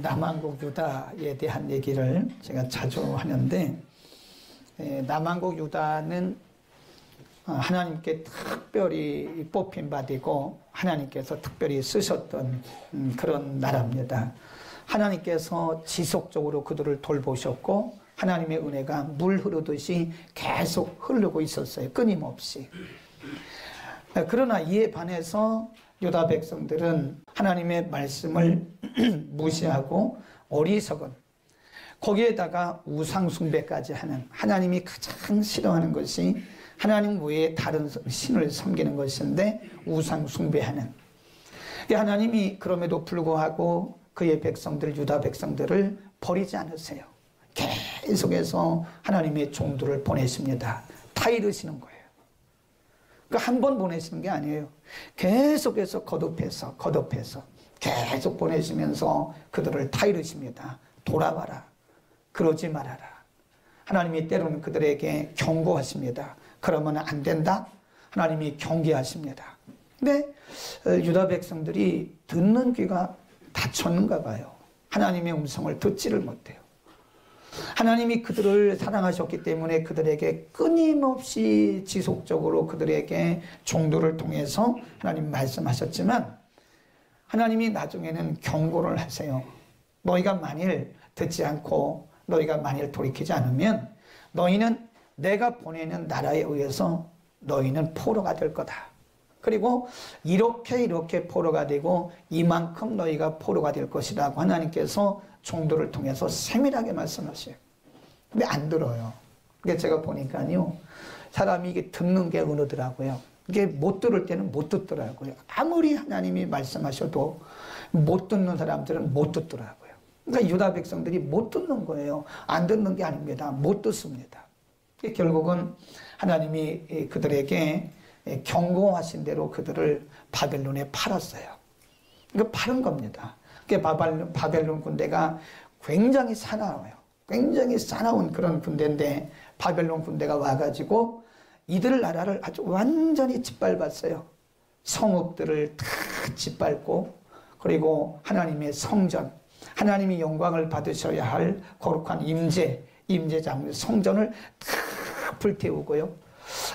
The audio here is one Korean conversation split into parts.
남한국 유다에 대한 얘기를 제가 자주 하는데, 남한국 유다는 하나님께 특별히 뽑힌 바 되고 하나님께서 특별히 쓰셨던 그런 나라입니다. 하나님께서 지속적으로 그들을 돌보셨고 하나님의 은혜가 물 흐르듯이 계속 흐르고 있었어요. 끊임없이. 그러나 이에 반해서 유다 백성들은 하나님의 말씀을 무시하고 어리석은, 거기에다가 우상숭배까지 하는, 하나님이 가장 싫어하는 것이 하나님 외에 다른 신을 섬기는 것인데 우상숭배하는, 하나님이 그럼에도 불구하고 그의 백성들, 유다 백성들을 버리지 않으세요. 계속해서 하나님의 종들을 보내십니다. 다 이르시는 거예요. 그러니까 한 번 보내시는 게 아니에요. 계속해서 거듭해서 계속 보내시면서 그들을 다 이르십니다. 돌아봐라. 그러지 말아라. 하나님이 때로는 그들에게 경고하십니다. 그러면 안 된다. 하나님이 경계하십니다. 근데 유다 백성들이 듣는 귀가 닫혔는가 봐요. 하나님의 음성을 듣지를 못해요. 하나님이 그들을 사랑하셨기 때문에 그들에게 끊임없이 지속적으로 그들에게 종도를 통해서 하나님 말씀하셨지만, 하나님이 나중에는 경고를 하세요. 너희가 만일 듣지 않고 너희가 만일 돌이키지 않으면 너희는 내가 보내는 나라에 의해서 너희는 포로가 될 거다. 그리고 이렇게 포로가 되고 이만큼 너희가 포로가 될 것이라고 하나님께서 종도를 통해서 세밀하게 말씀하셔요. 근데 안 들어요. 그게 제가 보니까요, 사람이 이게 듣는 게 은어더라고요. 이게 못 들을 때는 못 듣더라고요. 아무리 하나님이 말씀하셔도 못 듣는 사람들은 못 듣더라고요. 그러니까 유다 백성들이 못 듣는 거예요. 안 듣는 게 아닙니다. 못 듣습니다. 결국은 하나님이 그들에게 경고하신 대로 그들을 바벨론에 팔았어요. 이거 파는 겁니다. 바벨론 군대가 굉장히 사나워요. 굉장히 사나운 그런 군대인데 바벨론 군대가 와가지고 이들 나라를 아주 완전히 짓밟았어요. 성읍들을 다 짓밟고, 그리고 하나님의 성전, 하나님이 영광을 받으셔야 할 거룩한 임재장, 성전을 다 불태우고요.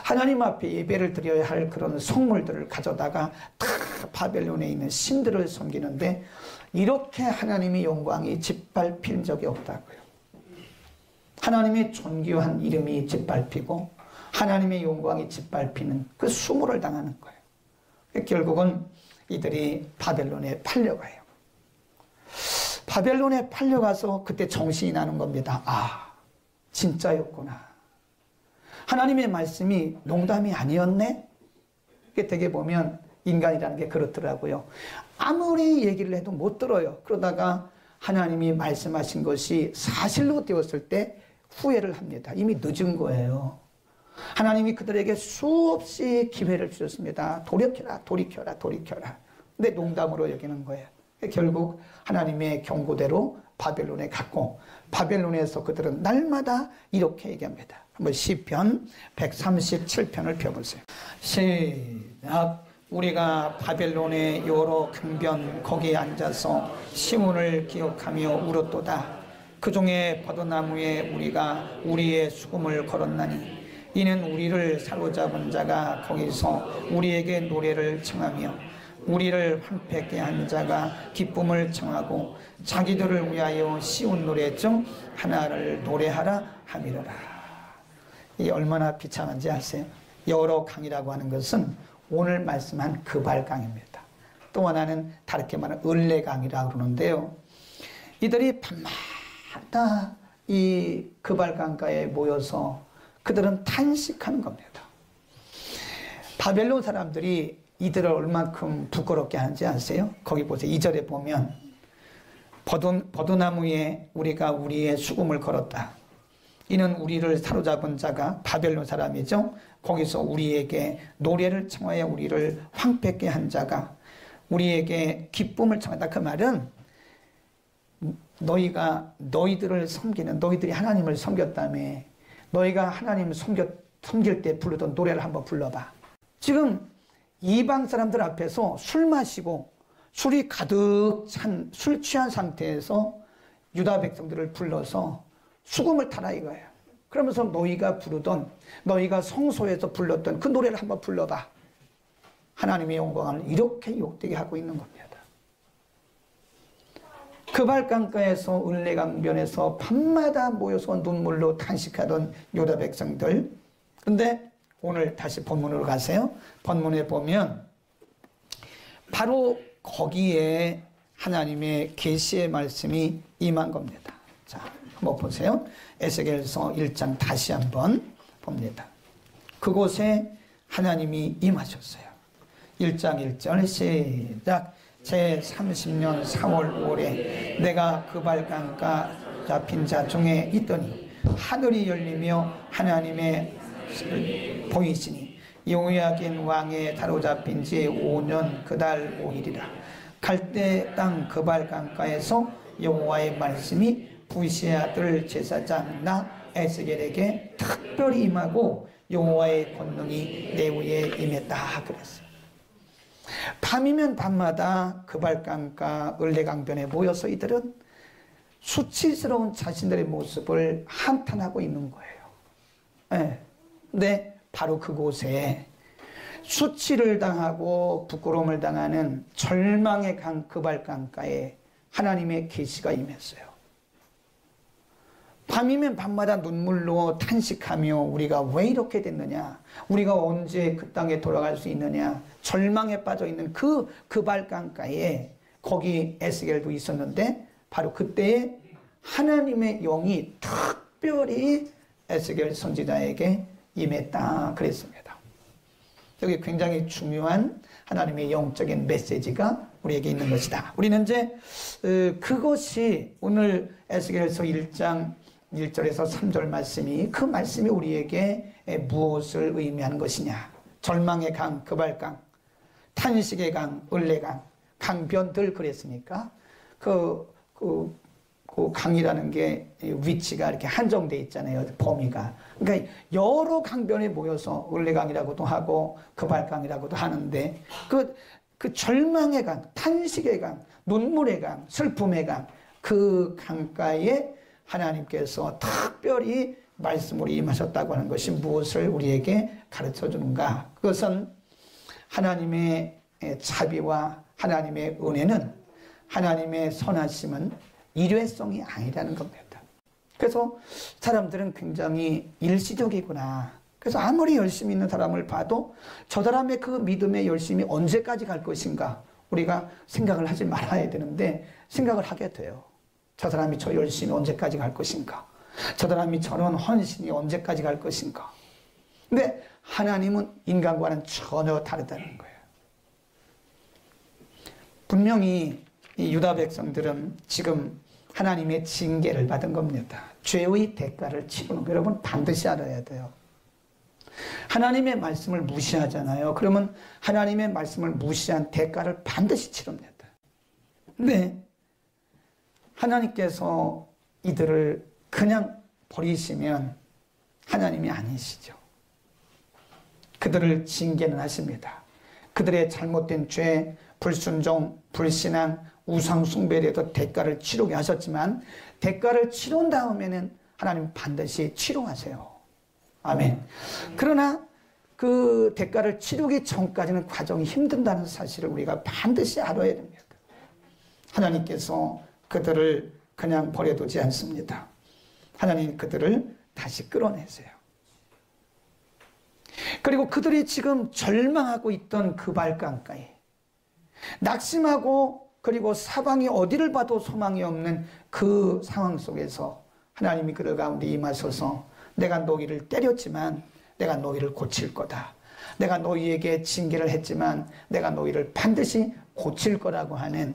하나님 앞에 예배를 드려야 할 그런 성물들을 가져다가 다 바벨론에 있는 신들을 섬기는데, 이렇게 하나님의 영광이 짓밟힌 적이 없다고요. 하나님의 존귀한 이름이 짓밟히고 하나님의 영광이 짓밟히는 그 수모를 당하는 거예요. 결국은 이들이 바벨론에 팔려가요. 바벨론에 팔려가서 그때 정신이 나는 겁니다. 아, 진짜였구나. 하나님의 말씀이 농담이 아니었네? 되게 보면 인간이라는 게 그렇더라고요. 아무리 얘기를 해도 못 들어요. 그러다가 하나님이 말씀하신 것이 사실로 되었을 때 후회를 합니다. 이미 늦은 거예요. 하나님이 그들에게 수없이 기회를 주셨습니다. 돌이켜라. 근데 농담으로 여기는 거예요. 결국 하나님의 경고대로 바벨론에 갔고, 바벨론에서 그들은 날마다 이렇게 얘기합니다. 한번 시편 137편을 펴보세요. 시작. 우리가 바벨론의 여러 강변 거기에 앉아서 시온을 기억하며 울었도다. 그 중에 버드나무에 우리가 우리의 수금을 걸었나니 이는 우리를 사로잡은 자가 거기서 우리에게 노래를 청하며 우리를 황폐케 한 자가 기쁨을 청하고 자기들을 위하여 시온 노래 중 하나를 노래하라 함이로라. 이 얼마나 비참한지 아세요? 여러 강이라고 하는 것은 오늘 말씀한 그발강입니다. 또 하나는 다르게 말하면 을레강이라고 그러는데요. 이들이 밤마다 이 그발강가에 모여서 그들은 탄식하는 겁니다. 바벨론 사람들이 이들을 얼만큼 부끄럽게 하는지 아세요? 거기 보세요. 2절에 보면 버드나무에 우리가 우리의 수금을 걸었다. 이는 우리를 사로잡은 자가 바벨론 사람이죠. 거기서 우리에게 노래를 청하여 우리를 황폐케 한 자가 우리에게 기쁨을 청하다. 그 말은 너희들을 섬기는, 너희들이 하나님을 섬겼다며, 너희가 하나님을 섬길 때 부르던 노래를 한번 불러봐. 지금 이방 사람들 앞에서 술 마시고 술이 가득 찬 술 취한 상태에서 유다 백성들을 불러서 수금을 타라 이거예요. 그러면서 너희가 부르던, 너희가 성소에서 불렀던 그 노래를 한번 불러봐. 하나님의 영광을 이렇게 욕되게 하고 있는 겁니다. 그발강가에서 을레강변에서 밤마다 모여서 눈물로 탄식하던 유다 백성들. 근데 오늘 다시 본문으로 가세요. 본문에 보면 바로 거기에 하나님의 계시의 말씀이 임한 겁니다. 자, 한번 보세요. 에스겔서 1장 다시 한번 봅니다. 그곳에 하나님이 임하셨어요. 1장 1절 시작. 제30년 4월 5일에 내가 그발강가 잡힌 자 중에 있더니 하늘이 열리며 하나님의 보이시니 여호야긴 왕의 사로잡힌 지 5년 그달 5일이라. 갈대 땅 그발강가에서 여호와의 말씀이 부시의 아들 제사장 나 에스겔에게 특별히 임하고 여호와의 권능이 내 위에 임했다 그랬어요. 밤이면 밤마다 그발강가 을레강변에 모여서 이들은 수치스러운 자신들의 모습을 한탄하고 있는 거예요. 네. 근데 바로 그곳에 수치를 당하고 부끄러움을 당하는 절망의 강 그발강가에 하나님의 계시가 임했어요. 밤이면 밤마다 눈물로 탄식하며 우리가 왜 이렇게 됐느냐, 우리가 언제 그 땅에 돌아갈 수 있느냐, 절망에 빠져 있는 그 그발강가에 거기 에스겔도 있었는데 바로 그때에 하나님의 영이 특별히 에스겔 선지자에게 임했다 그랬습니다. 여기 굉장히 중요한 하나님의 영적인 메시지가 우리에게 있는 것이다. 우리는 이제 그것이 오늘 에스겔서 1장 1절에서 3절 말씀이, 그 말씀이 우리에게 무엇을 의미하는 것이냐. 절망의 강 그발강, 탄식의 강 을레강, 강변들 그랬으니까 그 강이라는 게 위치가 이렇게 한정되어 있잖아요. 범위가. 그러니까 여러 강변에 모여서 을레강이라고도 하고 그발강이라고도 하는데 그 절망의 강, 탄식의 강, 눈물의 강, 슬픔의 강, 그 강가에 하나님께서 특별히 말씀으로 임하셨다고 하는 것이 무엇을 우리에게 가르쳐 주는가? 그것은 하나님의 자비와 하나님의 은혜는, 하나님의 선하심은 일회성이 아니라는 겁니다. 그래서 사람들은 굉장히 일시적이구나. 그래서 아무리 열심히 있는 사람을 봐도 저 사람의 그 믿음의 열심이 언제까지 갈 것인가 우리가 생각을 하지 말아야 되는데 생각을 하게 돼요. 저 사람이 저 열심히 언제까지 갈 것인가? 저 사람이 저런 헌신이 언제까지 갈 것인가? 근데 하나님은 인간과는 전혀 다르다는 거예요. 분명히 이 유다 백성들은 지금 하나님의 징계를 받은 겁니다. 죄의 대가를 치르는 거 여러분 반드시 알아야 돼요. 하나님의 말씀을 무시하잖아요. 그러면 하나님의 말씀을 무시한 대가를 반드시 치릅니다. 근데 하나님께서 이들을 그냥 버리시면 하나님이 아니시죠. 그들을 징계는 하십니다. 그들의 잘못된 죄, 불순종, 불신앙, 우상 숭배에 대해서 대가를 치르게 하셨지만 대가를 치른 다음에는 하나님 반드시 치료하세요. 아멘. 그러나 그 대가를 치르기 전까지는 과정이 힘든다는 사실을 우리가 반드시 알아야 됩니다. 하나님께서 그들을 그냥 버려두지 않습니다. 하나님 그들을 다시 끌어내세요. 그리고 그들이 지금 절망하고 있던 그발강가에 낙심하고 그리고 사방이 어디를 봐도 소망이 없는 그 상황 속에서 하나님이 그들 가운데 임하셔서 내가 너희를 때렸지만 내가 너희를 고칠 거다. 내가 너희에게 징계를 했지만 내가 너희를 반드시 고칠 거라고 하는,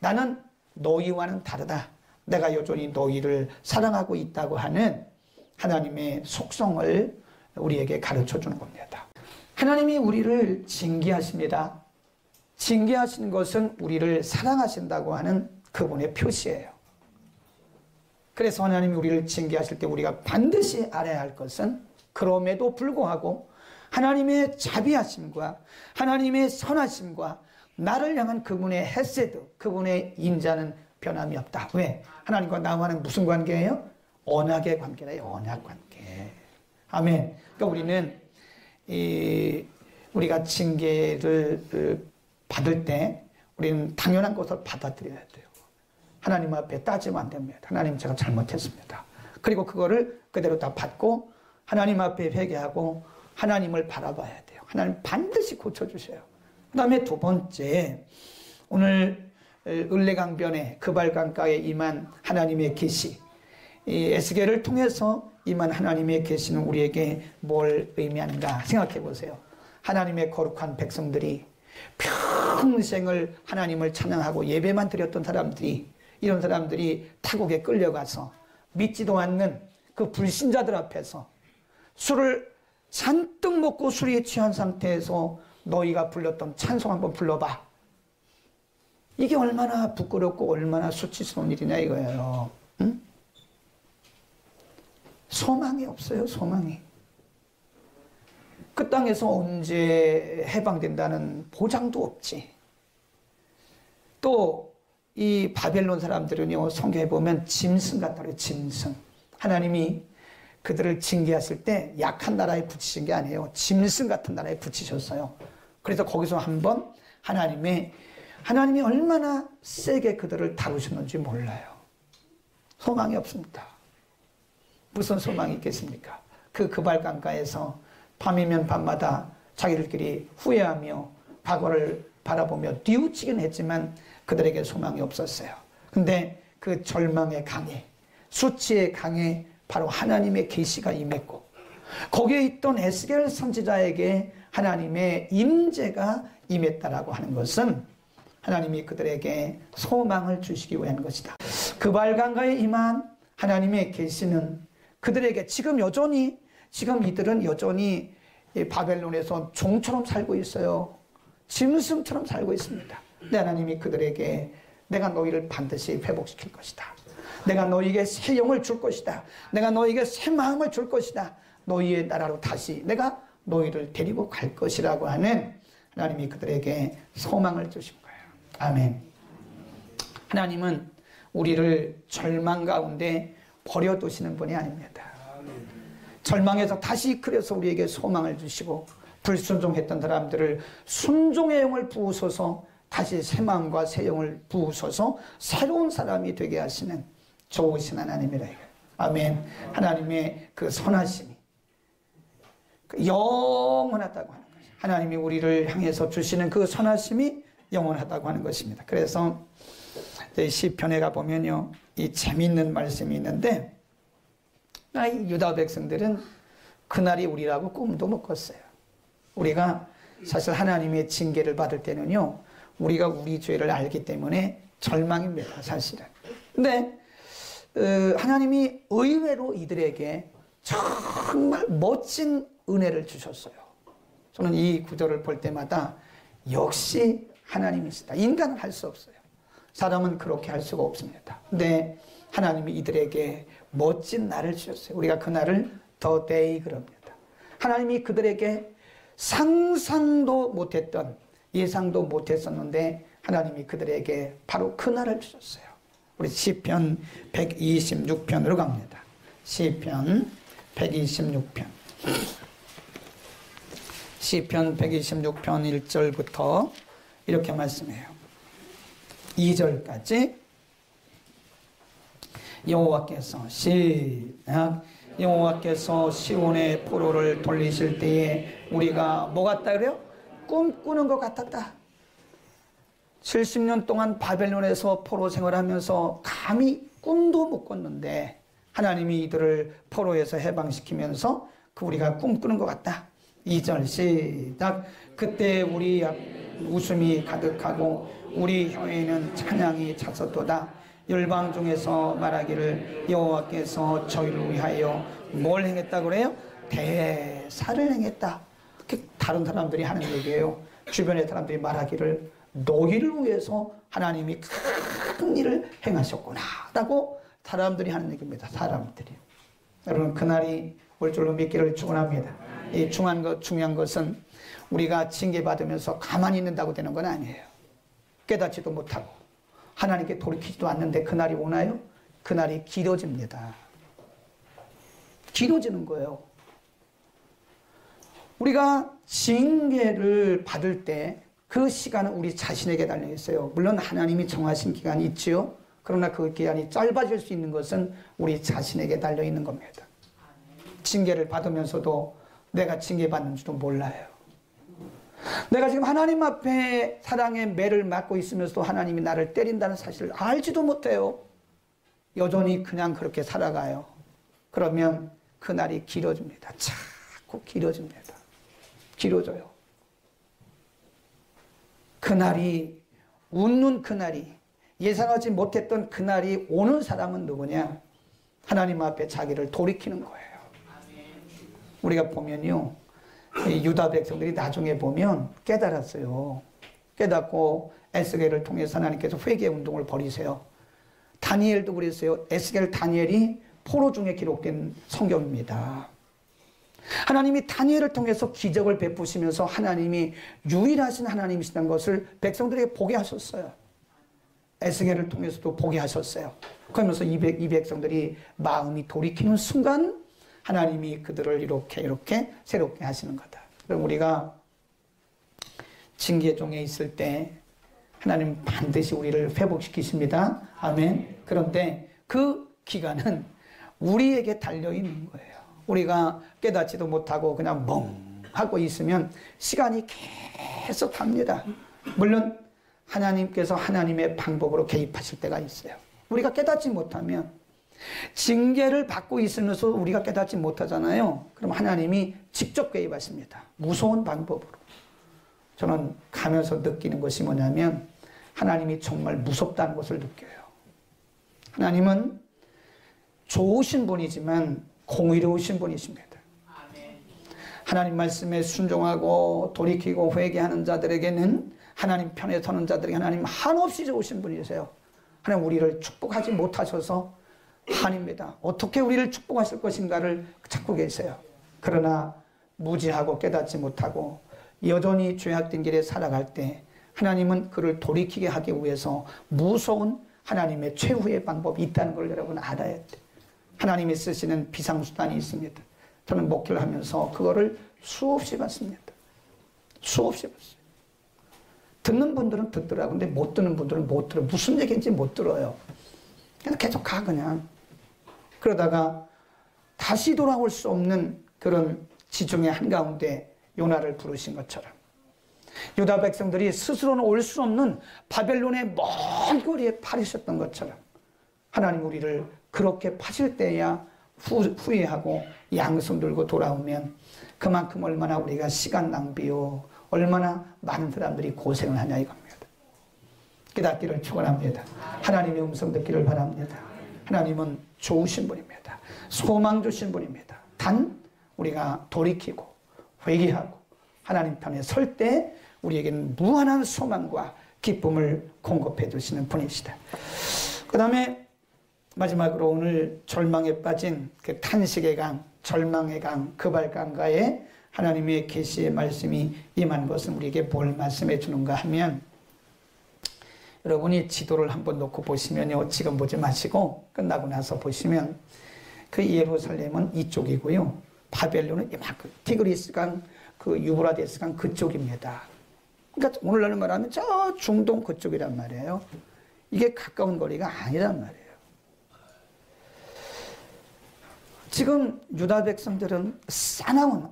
나는 너희와는 다르다. 내가 여전히 너희를 사랑하고 있다고 하는 하나님의 속성을 우리에게 가르쳐 주는 겁니다. 하나님이 우리를 징계하십니다. 징계하시는 것은 우리를 사랑하신다고 하는 그분의 표시예요. 그래서 하나님이 우리를 징계하실 때 우리가 반드시 알아야 할 것은 그럼에도 불구하고 하나님의 자비하심과 하나님의 선하심과 나를 향한 그분의 헤세드, 그분의 인자는 변함이 없다. 왜? 하나님과 나와는 무슨 관계예요? 언약의 관계래요. 언약 관계. 아멘. 그러니까 우리는 우리가 징계를 받을 때 우리는 당연한 것을 받아들여야 돼요. 하나님 앞에 따지면 안 됩니다. 하나님, 제가 잘못했습니다. 그리고 그거를 그대로 다 받고 하나님 앞에 회개하고 하나님을 바라봐야 돼요. 하나님 반드시 고쳐주셔요. 그 다음에 두 번째, 오늘 을레강변에 그발강가에 임한 하나님의 계시, 이 에스겔을 통해서 임한 하나님의 계시는 우리에게 뭘 의미하는가 생각해 보세요. 하나님의 거룩한 백성들이 평생을 하나님을 찬양하고 예배만 드렸던 사람들이, 이런 사람들이 타국에 끌려가서 믿지도 않는 그 불신자들 앞에서 술을 잔뜩 먹고 술에 취한 상태에서 너희가 불렀던 찬송 한번 불러봐. 이게 얼마나 부끄럽고 얼마나 수치스러운 일이냐 이거예요. 응? 소망이 없어요. 소망이. 그 땅에서 언제 해방된다는 보장도 없지. 또 이 바벨론 사람들은요, 성경에 보면 짐승 같다고요. 짐승. 하나님이 그들을 징계하실 때 약한 나라에 붙이신 게 아니에요. 짐승 같은 나라에 붙이셨어요. 그래서 거기서 한번 하나님이 얼마나 세게 그들을 다루셨는지 몰라요. 소망이 없습니다. 무슨 소망이 있겠습니까? 그 그발강가에서 밤이면 밤마다 자기들끼리 후회하며 과거를 바라보며 뉘우치긴 했지만 그들에게 소망이 없었어요. 근데 그 절망의 강에, 수치의 강에 바로 하나님의 계시가 임했고, 거기에 있던 에스겔 선지자에게 하나님의 임재가 임했다라고 하는 것은 하나님이 그들에게 소망을 주시기 위한 것이다. 그발강가에 임한 하나님의 계시는 그들에게 지금 이들은 여전히 바벨론에서 종처럼 살고 있어요. 짐승처럼 살고 있습니다. 근데 하나님이 그들에게 내가 너희를 반드시 회복시킬 것이다. 내가 너희에게 새 영을 줄 것이다. 내가 너희에게 새 마음을 줄 것이다. 너희의 나라로 다시 내가 너희를 데리고 갈 것이라고 하는 하나님이 그들에게 소망을 주신 거예요. 아멘. 하나님은 우리를 절망 가운데 버려두시는 분이 아닙니다. 절망에서 다시 이끌어서 우리에게 소망을 주시고, 불순종했던 사람들을 순종의 영을 부으소서 다시 새 마음과 새 영을 부으소서 새로운 사람이 되게 하시는 좋으신 하나님이라. 아멘. 하나님의 그 선하심이 영원하다고 하는 것입니다. 하나님이 우리를 향해서 주시는 그 선하심이 영원하다고 하는 것입니다. 그래서 시편에 가보면요, 이 재미있는 말씀이 있는데, 유다 백성들은 그날이 우리라고 꿈도 못 꿨어요. 우리가 사실 하나님의 징계를 받을 때는요, 우리가 우리 죄를 알기 때문에 절망입니다, 사실은. 근데 하나님이 의외로 이들에게 정말 멋진 은혜를 주셨어요. 저는 이 구절을 볼 때마다 역시 하나님이시다. 인간은 할 수 없어요. 사람은 그렇게 할 수가 없습니다. 근데 하나님이 이들에게 멋진 날을 주셨어요. 우리가 그 날을 더 데이 그럽니다. 하나님이 그들에게 상상도 못했던, 예상도 못했었는데 하나님이 그들에게 바로 그 날을 주셨어요. 우리 시편 126편으로 갑니다. 시편 126편. 시편 126편 1절부터 이렇게 말씀해요. 2절까지 여호와께서 시작. 여호와께서 시온의 포로를 돌리실 때에 우리가 뭐 같다 그래요? 꿈꾸는 것 같았다. 70년 동안 바벨론에서 포로 생활하면서 감히 꿈도 못 꿨는데 하나님이 이들을 포로에서 해방시키면서 우리가 꿈꾸는 것 같다. 2절 시작. 그때 우리 웃음이 가득하고 우리 혀에는 찬양이 찼었도다. 열방 중에서 말하기를 여호와께서 저희를 위하여 뭘 행했다고 그래요? 대사를 행했다. 다른 사람들이 하는 얘기예요. 주변의 사람들이 말하기를 너희를 위해서 하나님이 큰 일을 행하셨구나 라고 사람들이 하는 얘기입니다. 사람들이. 여러분, 그날이 올 줄로 믿기를 축원합니다. 이 중요한 것은 우리가 징계받으면서 가만히 있는다고 되는 건 아니에요. 깨닫지도 못하고 하나님께 돌이키지도 않는데 그날이 오나요? 그날이 길어집니다. 길어지는 거예요. 우리가 징계를 받을 때 그 시간은 우리 자신에게 달려 있어요. 물론 하나님이 정하신 기간이 있지요. 그러나 그 기간이 짧아질 수 있는 것은 우리 자신에게 달려 있는 겁니다. 징계를 받으면서도 내가 징계받는 줄도 몰라요. 내가 지금 하나님 앞에 사랑의 매를 맞고 있으면서도 하나님이 나를 때린다는 사실을 알지도 못해요. 여전히 그냥 그렇게 살아가요. 그러면 그날이 길어집니다. 자꾸 길어집니다. 길어져요. 그날이, 웃는 그날이, 예상하지 못했던 그날이 오는 사람은 누구냐? 하나님 앞에 자기를 돌이키는 거예요. 우리가 보면요, 유다 백성들이 나중에 보면 깨달았어요. 깨닫고 에스겔을 통해서 하나님께서 회개 운동을 벌이세요. 다니엘도 그랬어요. 에스겔, 다니엘이 포로 중에 기록된 성경입니다. 하나님이 다니엘을 통해서 기적을 베푸시면서 하나님이 유일하신 하나님이시다는 것을 백성들에게 보게 하셨어요. 에스겔을 통해서도 보게 하셨어요. 그러면서 이 백성들이 마음이 돌이키는 순간 하나님이 그들을 이렇게 새롭게 하시는 거다. 그럼 우리가 징계 중에 있을 때 하나님 반드시 우리를 회복시키십니다. 아멘. 그런데 그 기간은 우리에게 달려있는 거예요. 우리가 깨닫지도 못하고 그냥 멍하고 있으면 시간이 계속 갑니다. 물론 하나님께서 하나님의 방법으로 개입하실 때가 있어요. 우리가 깨닫지 못하면, 징계를 받고 있으면서 우리가 깨닫지 못하잖아요. 그럼 하나님이 직접 개입하십니다. 무서운 방법으로. 저는 가면서 느끼는 것이 뭐냐면 하나님이 정말 무섭다는 것을 느껴요. 하나님은 좋으신 분이지만 공의로우신 분이십니다. 하나님 말씀에 순종하고 돌이키고 회개하는 자들에게는, 하나님 편에 서는 자들에게 하나님 한없이 좋으신 분이세요. 하나님 우리를 축복하지 못하셔서 아닙니다. 어떻게 우리를 축복하실 것인가를 찾고 계세요. 그러나 무지하고 깨닫지 못하고 여전히 죄악된 길에 살아갈 때 하나님은 그를 돌이키게 하기 위해서 무서운 하나님의 최후의 방법이 있다는 걸 여러분 알아야 돼요. 하나님이 쓰시는 비상수단이 있습니다. 저는 목회를 하면서 그거를 수없이 봤습니다. 수없이 봤어요. 듣는 분들은 듣더라고요. 근데 못 듣는 분들은 못 들어요. 무슨 얘기인지 못 들어요. 그냥 계속 가 그냥. 그러다가 다시 돌아올 수 없는 그런 지중해 한가운데 요나를 부르신 것처럼, 유다 백성들이 스스로는 올 수 없는 바벨론의 먼 거리에 파리셨던 것처럼 하나님 우리를 그렇게 파실 때야 후회하고 양손 들고 돌아오면 그만큼 얼마나 우리가 시간 낭비요, 얼마나 많은 사람들이 고생을 하냐 이겁니다. 깨닫기를 축원합니다. 하나님의 음성 듣기를 바랍니다. 하나님은 좋으신 분입니다. 소망 주신 분입니다. 단 우리가 돌이키고 회개하고 하나님 편에 설 때 우리에게는 무한한 소망과 기쁨을 공급해 주시는 분이시다. 그 다음에 마지막으로 오늘 절망에 빠진 그 탄식의 강, 절망의 강, 그발강가에 하나님의 계시의 말씀이 임한 것은 우리에게 뭘 말씀해 주는가 하면, 여러분이 지도를 한번 놓고 보시면요, 지금 보지 마시고 끝나고 나서 보시면 그 예루살렘은 이쪽이고요, 바벨론은 이만큼 티그리스 강, 그 유브라데스 강 그쪽입니다. 그러니까 오늘날 말하면 저 중동 그쪽이란 말이에요. 이게 가까운 거리가 아니란 말이에요. 지금 유다 백성들은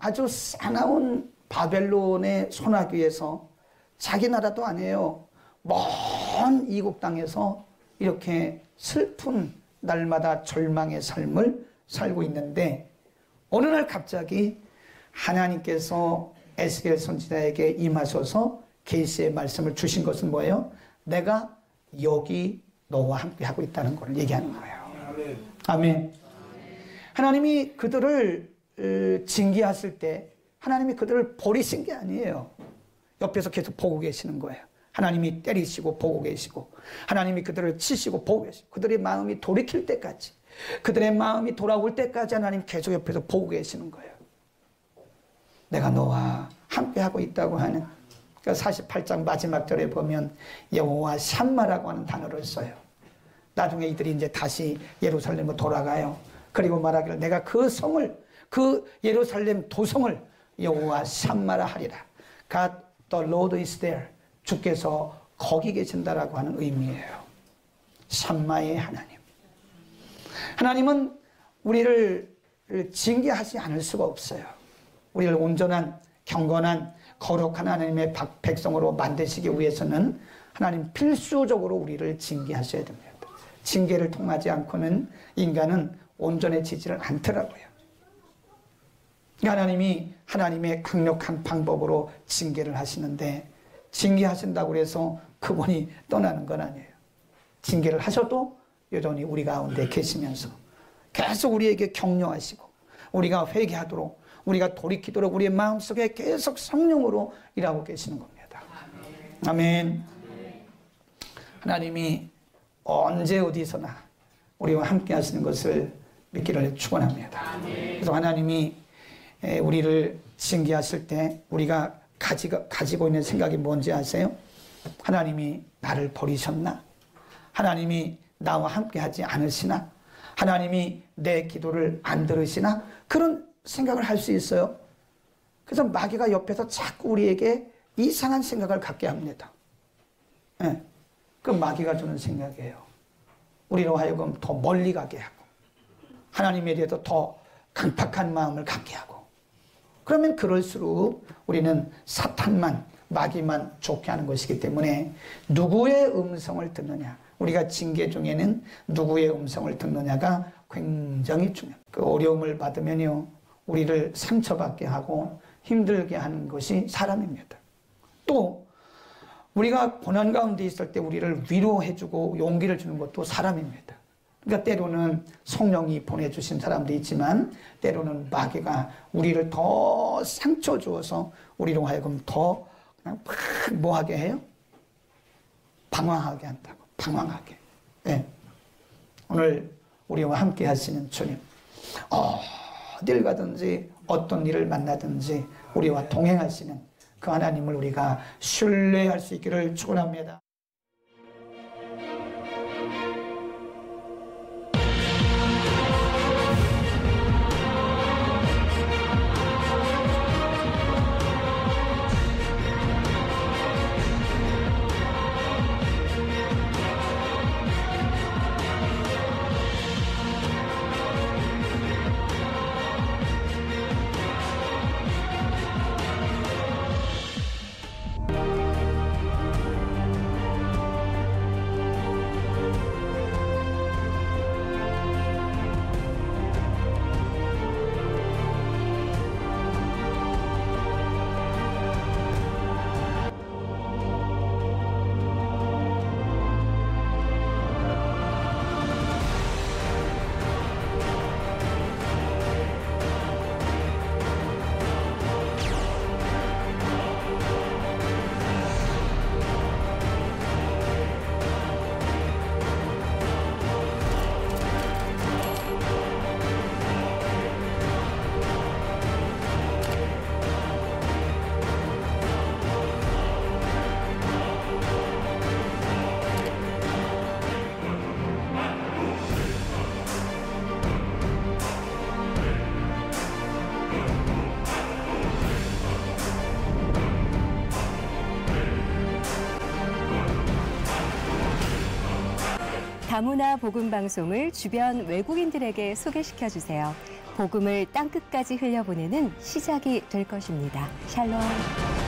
아주 싸나운 바벨론의 소나기에서, 자기 나라도 아니에요, 먼 이국 땅에서 이렇게 슬픈 날마다 절망의 삶을 살고 있는데, 어느 날 갑자기 하나님께서 에스겔 선지자에게 임하셔서 계시의 말씀을 주신 것은 뭐예요? 내가 여기 너와 함께 하고 있다는 걸 얘기하는 거예요. 아멘. 하나님이 그들을 징계하실 때 하나님이 그들을 버리신 게 아니에요. 옆에서 계속 보고 계시는 거예요. 하나님이 때리시고 보고 계시고, 하나님이 그들을 치시고 보고 계시고, 그들의 마음이 돌이킬 때까지, 그들의 마음이 돌아올 때까지 하나님 계속 옆에서 보고 계시는 거예요. 내가 너와 함께 하고 있다고 하는 48장 마지막 절에 보면 여호와 샴마라고 하는 단어를 써요. 나중에 이들이 이제 다시 예루살렘으로 돌아가요. 그리고 말하기를 내가 그 성을, 그 예루살렘 도성을 여호와 샴마라 하리라. God the Lord is there. 주께서 거기 계신다라고 하는 의미예요. 샴마의 하나님. 하나님은 우리를 징계하지 않을 수가 없어요. 우리를 온전한 경건한 거룩한 하나님의 백성으로 만드시기 위해서는 하나님 필수적으로 우리를 징계하셔야 됩니다. 징계를 통하지 않고는 인간은 온전해지지를 않더라고요. 하나님이 하나님의 강력한 방법으로 징계를 하시는데 징계하신다고 해서 그분이 떠나는 건 아니에요. 징계를 하셔도 여전히 우리 가운데 계시면서 계속 우리에게 격려하시고 우리가 회개하도록 우리가 돌이키도록 우리의 마음속에 계속 성령으로 일하고 계시는 겁니다. 아멘. 하나님이 언제 어디서나 우리와 함께 하시는 것을 믿기를 축원합니다. 그래서 하나님이 우리를 징계하실 때 우리가 가지고 있는 생각이 뭔지 아세요? 하나님이 나를 버리셨나? 하나님이 나와 함께 하지 않으시나? 하나님이 내 기도를 안 들으시나? 그런 생각을 할 수 있어요. 그래서 마귀가 옆에서 자꾸 우리에게 이상한 생각을 갖게 합니다. 네. 그 마귀가 주는 생각이에요. 우리로 하여금 더 멀리 가게 하고 하나님에 대해서 더 강팍한 마음을 갖게 하고 그러면 그럴수록 우리는 사탄만 마귀만 좋게 하는 것이기 때문에 누구의 음성을 듣느냐 우리가 징계 중에는 누구의 음성을 듣느냐가 굉장히 중요해요. 그 어려움을 받으면요 우리를 상처받게 하고 힘들게 하는 것이 사람입니다. 또 우리가 고난 가운데 있을 때 우리를 위로해주고 용기를 주는 것도 사람입니다. 그러니까 때로는 성령이 보내주신 사람도 있지만 때로는 마귀가 우리를 더 상처 주어서 우리로 하여금 더 그냥 막 뭐하게 해요? 방황하게 한다고. 방황하게. 네. 오늘 우리와 함께 하시는 주님 어딜 가든지 어떤 일을 만나든지 우리와 동행하시는 그 하나님을 우리가 신뢰할 수 있기를 축원합니다. 다문화 복음 방송을 주변 외국인들에게 소개시켜 주세요. 복음을 땅끝까지 흘려보내는 시작이 될 것입니다. 샬롬.